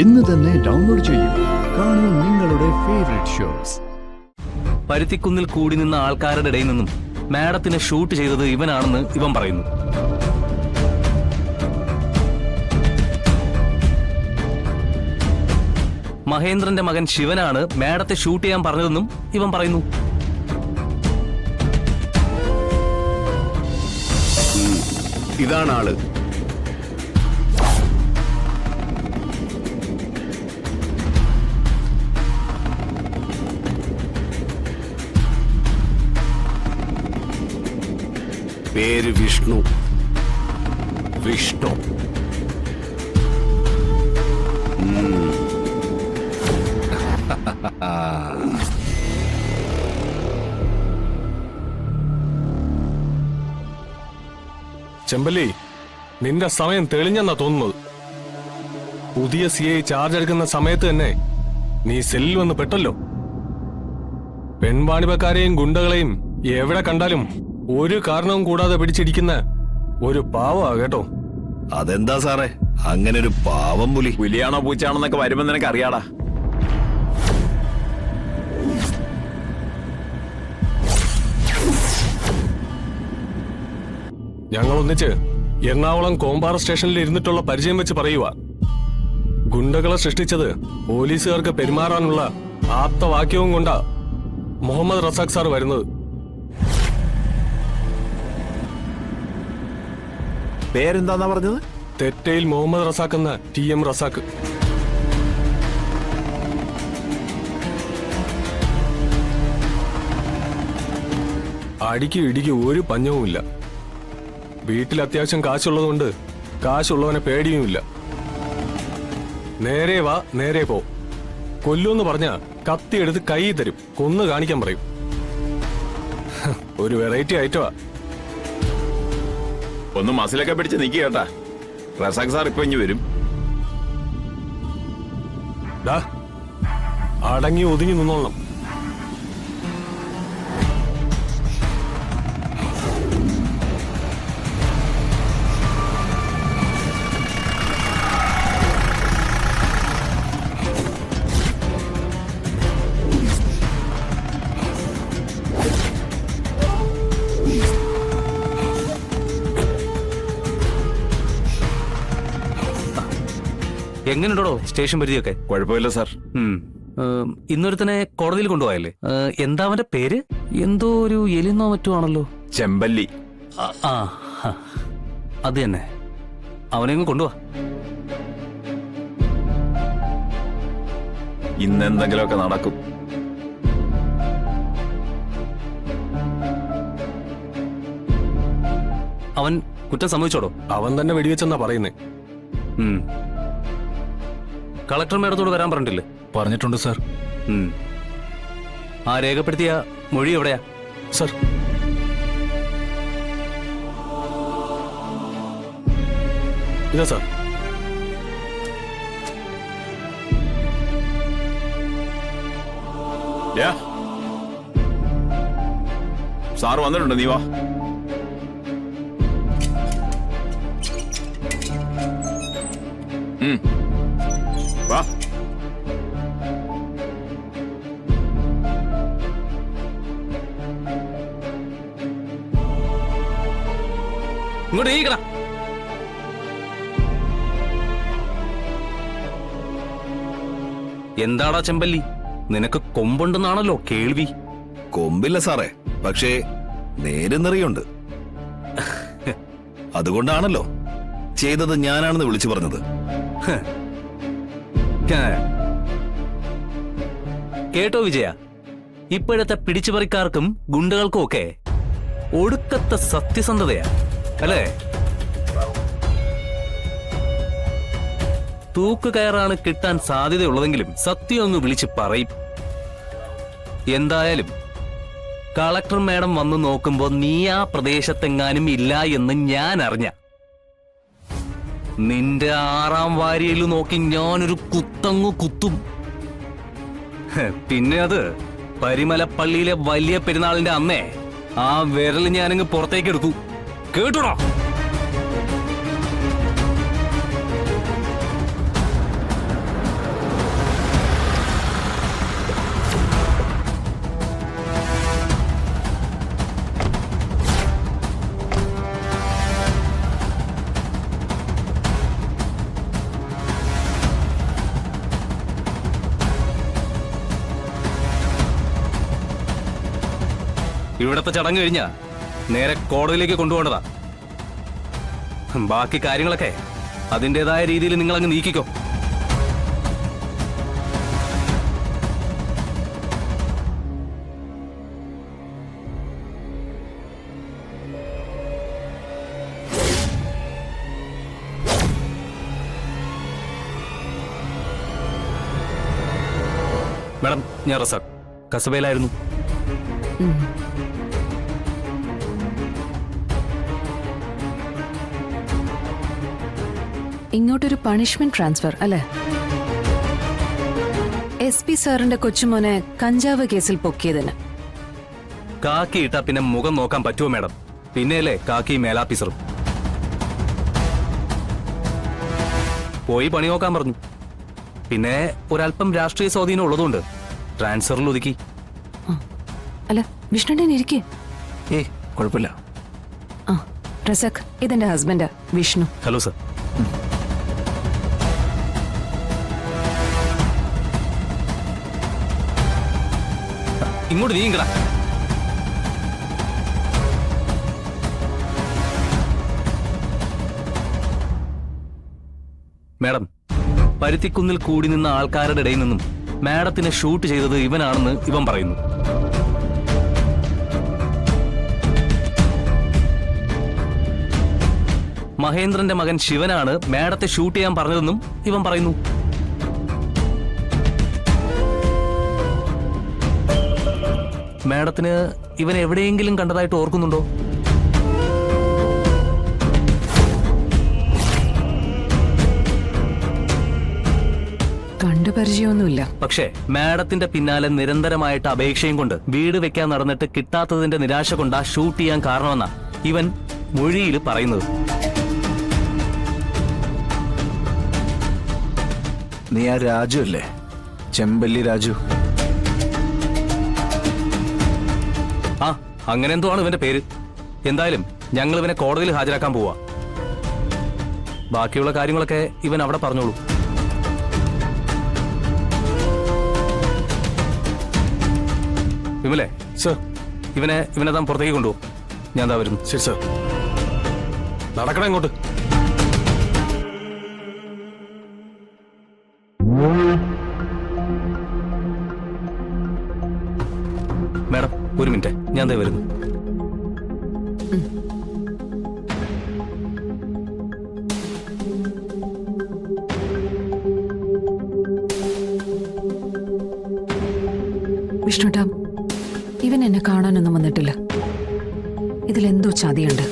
ഇന്ന് തന്നെ ഡൗൺലോഡ് ചെയ്യൂ. കാണൂ നിങ്ങളുടെ ഫേവറേറ്റ് ഷോസ്. പരുത്തിക്കുന്നിൽ കൂടി നിന്ന ആൾക്കാരുടെ ഇടയിൽ നിന്നും മാഡത്തിനെ ഷൂട്ട് ചെയ്തത് ഇവനാണെന്ന് ഇവൻ പറയുന്നു. മഹേന്ദ്രന്റെ മകൻ ശിവനാണ് മാഡത്തെ ഷൂട്ട് ചെയ്യാൻ പറഞ്ഞതെന്നും ഇവൻ പറയുന്നു. ഇതാണ് ആള്. പേര് വിഷ്ണു. വിഷ്ണു. ചെമ്പല്ലി, നിന്റെ സമയം തെളിഞ്ഞെന്നാ തോന്നുന്നത്. പുതിയ CI ചാർജ് എടുക്കുന്ന സമയത്ത് തന്നെ നീ സെല്ലിൽ വന്ന് പെട്ടല്ലോ. പെൺവാണിഭക്കാരെയും ഗുണ്ടകളെയും എവിടെ കണ്ടാലും ഒരു കാരണവും കൂടാതെ പിടിച്ചിടിക്കുന്ന ഒരു പാവാ കേട്ടോ. അതെന്താ സാറേ അങ്ങനെ ഒരു പാവം പുലി? പുലിയാണോ പൂച്ചാണെന്നൊക്കെ വരുമ്പോ നിനക്ക് അറിയാടാ. ഞങ്ങൾ ഒന്നിച്ച് എറണാകുളം കോമ്പാറ സ്റ്റേഷനിൽ ഇരുന്നിട്ടുള്ള പരിചയം വെച്ച് പറയുക. ഗുണ്ടകളെ സൃഷ്ടിച്ചത് പോലീസുകാർക്ക് പെരുമാറാനുള്ള ആപ്തവാക്യവും കൊണ്ടാ മുഹമ്മദ് റസാഖ് സാർ വരുന്നത്. പേരെന്താന്നാ പറഞ്ഞത്? തെറ്റയിൽ മുഹമ്മദ് റസാഖ് എന്ന TM റസാഖ്. അടിക്ക് ഇടിക്ക് ഒരു പഞ്ഞവുമില്ല. വീട്ടിൽ അത്യാവശ്യം കാശുള്ളതുകൊണ്ട് കാശുള്ളവനെ പേടിയുമില്ല. നേരെ വാ നേരെ പോ. കൊല്ലൂന്ന് പറഞ്ഞ കത്തിയെടുത്ത് കൈ തരും, കൊന്നു കാണിക്കാൻ പറയും. ഒരു വെറൈറ്റി ഐറ്റമാ. ഒന്ന് മസിലൊക്കെ പിടിച്ച് നിൽക്കുക കേട്ടാ. റസാഖ് സാർ ഇപ്പൊ ഇനി വരും. അടങ്ങി ഒതുങ്ങി നിന്നോളണം. എങ്ങനെയുണ്ടോ സ്റ്റേഷൻ പരിധിയൊക്കെ? കുഴപ്പമില്ല സാർ. ഇന്നൊരുത്തനെ കോടതിയിൽ കൊണ്ടുപോയല്ലേ? എന്താ അവന്റെ പേര്? എന്തോ ഒരു എലിന്നോ മറ്റോ ആണല്ലോ. ചെമ്പല്ലി. അത് തന്നെ. അവനെങ്ങ് കൊണ്ടുപോവാ. ഇന്നെന്തെങ്കിലുമൊക്കെ നടക്കും. അവൻ കുറ്റം സമ്മതിച്ചോടോ? അവൻ തന്നെ വെടിവെച്ചെന്നാ പറയുന്നേ. കളക്ടർ മേഡത്തോട് വരാൻ പറഞ്ഞിട്ടില്ലേ? പറഞ്ഞിട്ടുണ്ട് സാർ. ആ രേഖപ്പെടുത്തിയ മൊഴി എവിടെയാ സാർ? ഇതാ സാർ. സാർ വന്നിട്ടുണ്ട്, നീ വാ. വാ. ഇങ്ങോട്ട് നീക്കടാ. എന്താടാ ചെമ്പല്ലി, നിനക്ക് കൊമ്പുണ്ടെന്നാണല്ലോ കേൾവി. കൊമ്പില്ല സാറേ, പക്ഷേ നേരെന്നറിയുണ്ട്. അതുകൊണ്ടാണല്ലോ ചെയ്തത് ഞാനാണെന്ന് വിളിച്ചു പറഞ്ഞത്. കേട്ടോ വിജയ, ഇപ്പോഴത്തെ പിടിച്ചുപറിക്കാർക്കും ഗുണ്ടകൾക്കും ഒക്കെ ഒടുക്കത്തെ സത്യസന്ധതയാ അല്ലേ? തൂക്കുകയറാണ് കിട്ടാൻ സാധ്യതയുള്ളതെങ്കിലും സത്യം ഒന്ന് വിളിച്ച് പറയും. എന്തായാലും കളക്ടർ മേഡം വന്നു നോക്കുമ്പോ നീ ആ പ്രദേശത്തെങ്ങാനും ഇല്ല എന്ന് ഞാൻ അറിഞ്ഞ നിന്റെ 6ാം വാരിയിൽ നോക്കി ഞാനൊരു കുത്തങ്ങു കുത്തും. പിന്നെ അത് പരിമലപ്പള്ളിയിലെ വലിയ പെരുന്നാളിന്റെ അന്നേ ആ വിരൽ ഞാനങ്ങ് പുറത്തേക്ക് എടുത്തു. കേട്ടോടാ? ഇവിടത്തെ ചടങ്ങ് കഴിഞ്ഞാ നേരെ കോടതിയിലേക്ക് കൊണ്ടുപോകേണ്ടതാ. ബാക്കി കാര്യങ്ങളൊക്കെ അതിൻ്റെതായ രീതിയിൽ നിങ്ങളങ്ങ് നീക്കിക്കോ. മാഡം, ഞാൻ റസാഖ്, കസബയിലായിരുന്നു. ഇങ്ങോട്ടൊരു പണിഷ്മെന്റ് ട്രാൻസ്ഫർ അല്ലേ? SP സാറിന്റെ കൊച്ചുമോനെ കഞ്ചാവ് കേസിൽ പൊക്കിയതിന്. കാക്കി ഇട്ടാ പിന്നെ മുഖം നോക്കാൻ പറ്റുമോ മാഡം? പിന്നെയല്ലേ കാക്കി മേലാഫീസറും. പോയി പണി നോക്കാൻ പറഞ്ഞു. പിന്നെ ഒരല്പം രാഷ്ട്രീയ സ്വാധീനം ഉള്ളതുകൊണ്ട് ട്രാൻസ്ഫറിൽ ഒതുക്കി. അല്ല, വിഷ്ണുണ്ടൻ ഇരിക്കേ. കുഴപ്പമില്ല. ആ, റസാഖ്, ഇതെന്റെ ഹസ്ബൻഡാ വിഷ്ണു. Hello sir. ഇങ്ങോട്ട് നീങ്ങടാ. മാഡം, പരുത്തിക്കുന്നിൽ കൂടി നിന്ന ആൾക്കാരുടെ ഇടയിൽ നിന്നും മാഡത്തിനെ ഷൂട്ട് ചെയ്തത് ഇവനാണെന്ന് ഇവൻ പറയുന്നു. മഹേന്ദ്രന്റെ മകൻ ശിവനാണ് മാഡത്തെ ഷൂട്ട് ചെയ്യാൻ പറഞ്ഞതെന്നും ഇവൻ പറയുന്നു. മാഡത്തിന് ഇവൻ എവിടെയെങ്കിലും കണ്ടതായിട്ട് ഓർക്കുന്നുണ്ടോ? കണ്ടു പരിചയമൊന്നുമില്ല. പക്ഷേ മാഡത്തിന്റെ പിന്നാലെ നിരന്തരമായിട്ട് അപേക്ഷയും കൊണ്ട് വീട് വെക്കാൻ നടന്നിട്ട് കിട്ടാത്തതിന്റെ നിരാശ കൊണ്ടാ ഷൂട്ട് ചെയ്യാൻ കാരണമെന്നാ ഇവൻ മൊഴിയിൽ പറയുന്നത്. നീ ആ രാജു അല്ലേ? ചെമ്പല്ലി രാജു. ആ, അങ്ങനെ എന്തോ ആണ് ഇവന്റെ പേര്. എന്തായാലും ഞങ്ങൾ ഇവനെ കോടതിയിൽ ഹാജരാക്കാൻ പോവാ. ബാക്കിയുള്ള കാര്യങ്ങളൊക്കെ ഇവൻ അവിടെ പറഞ്ഞോളൂ. വിമലേ, സർ. ഇവനെ താൻ പുറത്തേക്ക് കൊണ്ടുപോകും. ഞാൻ എന്താ വരുന്നു. ശരി സർ. നടക്കണം ഇങ്ങോട്ട്. മാഡം, ഒരു മിനിറ്റ്, ഞാൻ ദേ വരുന്നു. വിഷ്ണുട്ടാ, ഇവൻ എന്നെ കാണാനൊന്നും വന്നിട്ടില്ല. ഇതിലെന്തോ ചതിയുണ്ട്.